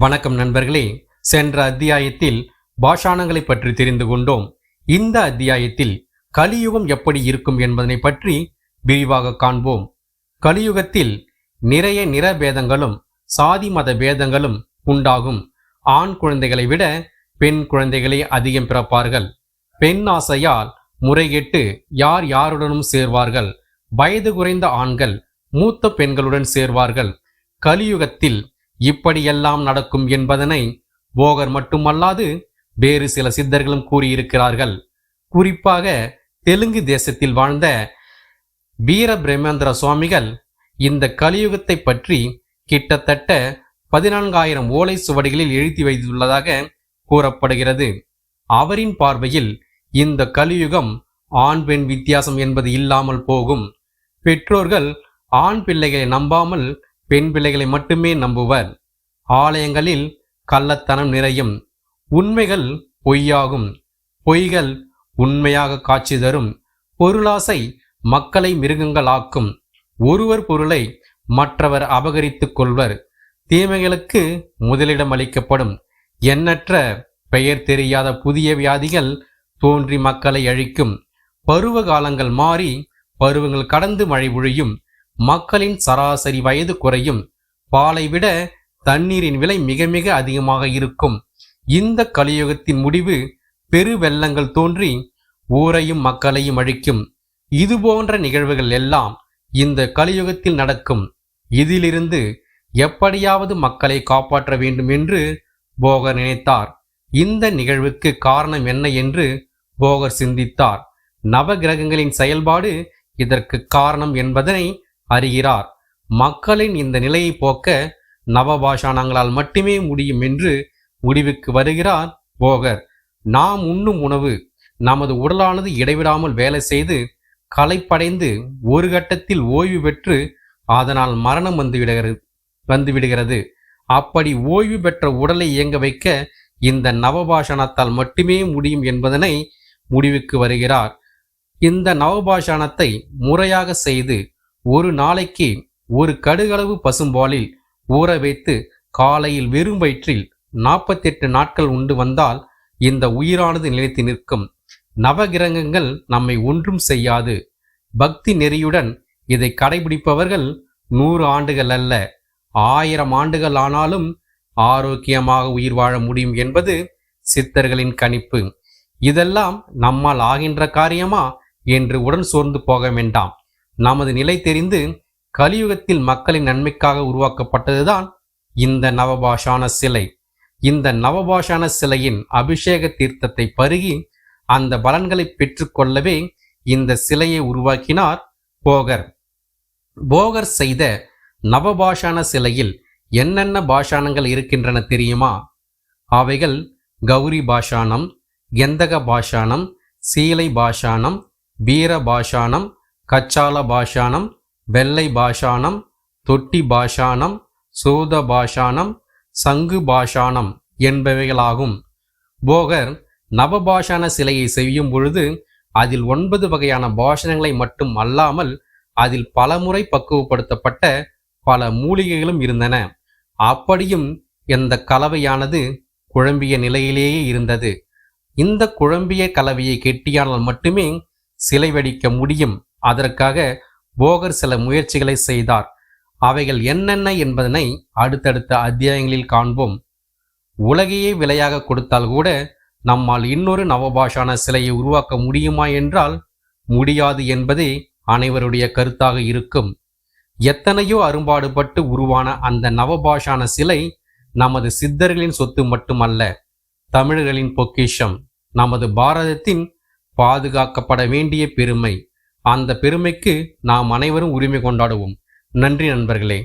வணக்கம் நண்பர்களே. சென்ற அத்தியாயத்தில் பாஷாணங்களை பற்றி தெரிந்து கொண்டோம். இந்த அத்தியாயத்தில் கலியுகம் எப்படி இருக்கும் என்பதனை பற்றி விரிவாக காண்போம். கலியுகத்தில் நிறைய நிறபேதங்களும் சாதி மத பேதங்களும் உண்டாகும். ஆண் குழந்தைகளை விட பெண் குழந்தைகளே அதிகம் பிறப்பார்கள். பெண் ஆசையால் முறைகெட்டு யார் யாருடனும் சேர்வார்கள். வயது குறைந்த ஆண்கள் மூத்த பெண்களுடன் சேர்வார்கள். கலியுகத்தில் இப்படியெல்லாம் நடக்கும் என்பதனை போகர் மட்டுமல்லாது வேறு சில சித்தர்களும் கூறியிருக்கிறார்கள். குறிப்பாக தெலுங்கு தேசத்தில் வாழ்ந்த வீர பிரம்மேந்திர சுவாமிகள் இந்த கலியுகத்தை பற்றி கிட்டத்தட்ட 14,000 ஓலை சுவடிகளில் எழுதி வைத்துள்ளதாக கூறப்படுகிறது. அவரின் பார்வையில் இந்த கலியுகம் ஆண் பெண் வித்தியாசம் என்பது இல்லாமல் போகும். பெற்றோர்கள் ஆண் பிள்ளைகளை நம்பாமல் பெண் பிள்ளைகளை மட்டுமே நம்புவர். ஆலயங்களில் கள்ளத்தனம் நிறையும். உண்மைகள் பொய்யாகும். பொய்கள் உண்மையாக காட்சி தரும். பொருளாசை மக்களை மிருகங்களாக்கும். ஒருவர் பொருளை மற்றவர் அபகரித்துக் கொள்வர். தீமைகளுக்கு முதலிடம் அளிக்கப்படும். எண்ணற்ற பெயர் தெரியாத புதிய வியாதிகள் தோன்றி மக்களை அழிக்கும். பருவ காலங்கள் மாறி பருவங்கள் கடந்து மழை பொழியும். மக்களின் சராசரி வயது குறையும். பாலை விட தண்ணீரின் விலை மிக மிக அதிகமாக இருக்கும். இந்த கலியுகத்தின் முடிவு பெரு வெள்ளங்கள் தோன்றி ஊரையும் மக்களையும் அழிக்கும். இதுபோன்ற நிகழ்வுகள் எல்லாம் இந்த கலியுகத்தில் நடக்கும். இதிலிருந்து எப்படியாவது மக்களை காப்பாற்ற வேண்டும் என்று போகர் நினைத்தார். இந்த நிகழ்வுக்கு காரணம் என்ன என்று போகர் சிந்தித்தார். நவகிரகங்களின் செயல்பாடு இதற்கு காரணம் என்பதனை அறிகிறார். மக்களின் இந்த நிலையை போக்க நவபாஷாணங்களால் மட்டுமே முடியும் என்று முடிவுக்கு வருகிறார் போகர். நாம் உண்ணும் உணவு நமது உடலானது இடைவிடாமல் வேலை செய்து களைப்படைந்து ஒரு கட்டத்தில் ஓய்வு பெற்று அதனால் மரணம் வந்துவிடுகிறது. அப்படி ஓய்வு பெற்ற உடலை இயங்க வைக்க இந்த நவபாஷாணத்தால் மட்டுமே முடியும் என்பதனை முடிவுக்கு வருகிறார். இந்த நவபாஷாணத்தை முறையாக செய்து ஒரு நாளைக்கு ஒரு கடுகளவு பசும்பாலில் ஊற வைத்து காலையில் வெறும் வயிற்றில் 48 நாட்கள் உண்டு வந்தால் இந்த உயிரானது நிலைத்து நிற்கும். நவகிரகங்கள் நம்மை ஒன்றும் செய்யாது. பக்தி நெறியுடன் இதை கடைபிடிப்பவர்கள் 100 ஆண்டுகள் அல்ல 1000 ஆண்டுகள் ஆனாலும் ஆரோக்கியமாக உயிர் வாழ முடியும் என்பது சித்தர்களின் கணிப்பு. இதெல்லாம் நம்மால் ஆகின்ற காரியமா என்று உடன் சோர்ந்து போக வேண்டாம். நமது நிலை தெரிந்து கலியுகத்தில் மக்களின் நன்மைக்காக உருவாக்கப்பட்டதுதான் இந்த நவபாஷாண சிலை. இந்த நவபாஷாண சிலையின் அபிஷேக தீர்த்தத்தை பருகி அந்த பலன்களை பெற்றுக்கொள்ளவே இந்த சிலையை உருவாக்கினார் போகர். போகர் செய்த நவபாஷாண சிலையில் என்னென்ன பாஷாணங்கள் இருக்கின்றன தெரியுமா? அவைகள் கௌரி பாஷாணம், கெந்தக பாஷாணம், சீலை பாஷாணம், வீர பாஷாணம், கச்சால பாஷாணம், வெள்ளை பாஷாணம், தொட்டி பாஷாணம், சோத பாஷாணம், சங்கு பாஷாணம் என்பவைகளாகும். போகர் நவபாஷாண சிலையை செய்யும் பொழுது அதில் 9 வகையான பாஷணங்களை மட்டும் அல்லாமல் அதில் பலமுறை பக்குவப்படுத்தப்பட்ட பல மூலிகைகளும் இருந்தன. அப்படியும் இந்த கலவையானது குழம்பிய நிலையிலேயே இருந்தது. இந்த குழம்பிய கலவையை கெட்டியானால் மட்டுமே சிலை வடிக்க முடியும். அதற்காக போகர் சில முயற்சிகளை செய்தார். அவைகள் என்னென்ன என்பதனை அடுத்தடுத்த அத்தியாயங்களில் காண்போம். உலகையே விலையாக கொடுத்தால் கூட நம்மால் இன்னொரு நவபாஷாண சிலையை உருவாக்க முடியுமா என்றால் முடியாது என்பதே அனைவருடைய கருத்தாக இருக்கும். எத்தனையோ அரும்பாடுபட்டு உருவான அந்த நவபாஷாண சிலை நமது சித்தர்களின் சொத்து மட்டுமல்ல, தமிழர்களின் பொக்கிஷம், நமது பாரதத்தின் பாதுகாக்கப்பட வேண்டிய பெருமை. அந்த பெருமைக்கு நாம் அனைவரும் உரிமை கொண்டாடுவோம். நன்றி நண்பர்களே.